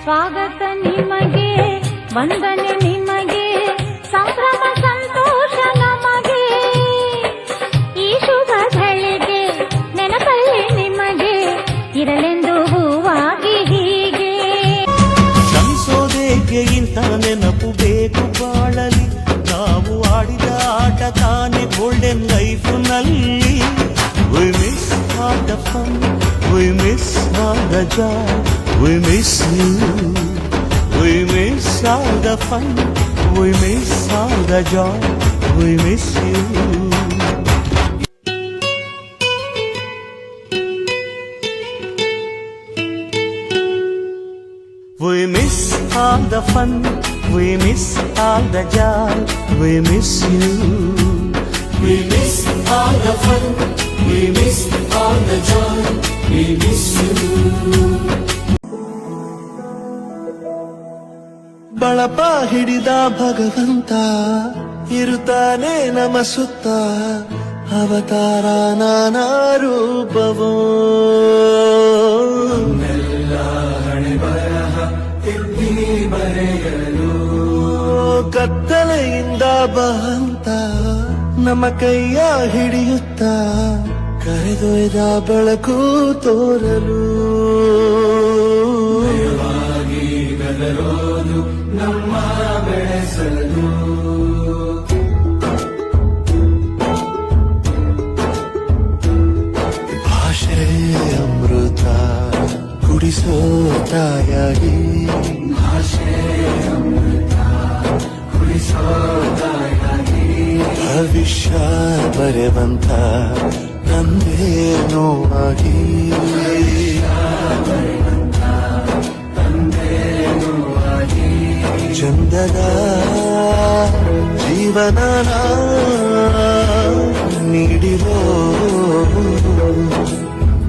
ಸ್ವಾಗತ ನಿಮಗೆ, ವಂದನೆ ನಿಮಗೆ, ಸಂಭ್ರಮ ಸಂತೋಷ ನಮಗೆ. ಈ ಶುಭ ಘಳಿಗೆ ನೆನಪಲ್ಲಿ ನಿಮಗೆ ಇರಲೆಂದು ಹೂವಾಗಿ ಹೀಗೆ. ಸಂಸೋದೇಗೆ ಇಂಥ ನೆನಪು ಬೇಕು ಬಾಳಲಿ, ನಾವು ಆಡಿದ ಆಟ ತಾನೆ ಗೋಲ್ಡನ್ ಲೈಫ್ ನಲ್ಲಿ. We miss all the fun, we miss all the joy, we miss you. We miss all the fun, we miss all the joy, we miss you. We miss all the fun, we miss all the joy, we miss you. We miss all the fun, we miss all the joy, we miss you. ಬಳಪ ಹಿಡಿದ ಭಗವಂತ ಇರುತ್ತಾನೆ ನಮ ಸುತ್ತ, ಅವತಾರ ನಾನಾ ರೂಪವೋ. ಹಣೆ ಬರಹ ತಿದ್ದಿ ಬರೆಯಲು ಕತ್ತಲೆಯಿಂದ ಬಹಂತ ನಮ್ಮ ಕೈಯ ಹಿಡಿಯುತ್ತ, ಕರೆದೊಯ್ದ ಬೆಳಕು ತೋರಲು. ಬೆದರೋದು ನಮ್ಮ ಬೆಳೆಸಲು. ಭಾಷೆ ಅಮೃತ ಕುಡಿಸೋ ತಾಯಾಗಿ, ಭಾಷೆ ಅಮೃತ ಕುಡಿಸೋ ತಾಯಾಗಿ. ಭವಿಷ್ಯ ಬರೆವಂತ ತಂದೇನೋ ಆಗಿ, ಚಂದದ ಜೀವನ ನೀಡಿರೋ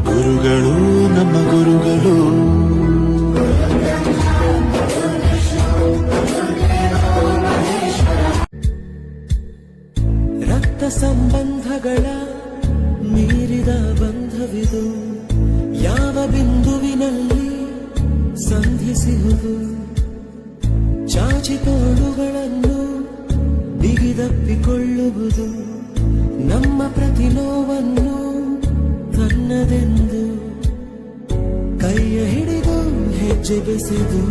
ಗುರುಗಳು ನಮ್ಮ ಗುರುಗಳು. ರಕ್ತ ಸಂಬಂಧಗಳ ಮೀರಿದ ಬಂಧವಿದು, ಯಾವ ಬಿಂದುವಿನಲ್ಲಿ ಸಂಧಿಸುವುದು. ಚಾಚಿ ತೋಳುಗಳನ್ನು ಬಿಗಿದಪ್ಪಿಕೊಳ್ಳುವುದು, ನಮ್ಮ ಪ್ರತಿ ನೋವನ್ನು ತನ್ನದೆಂದು ಕೈಯ ಹಿಡಿದು ಹೆಜ್ಜೆ ಬೆಸೆದು.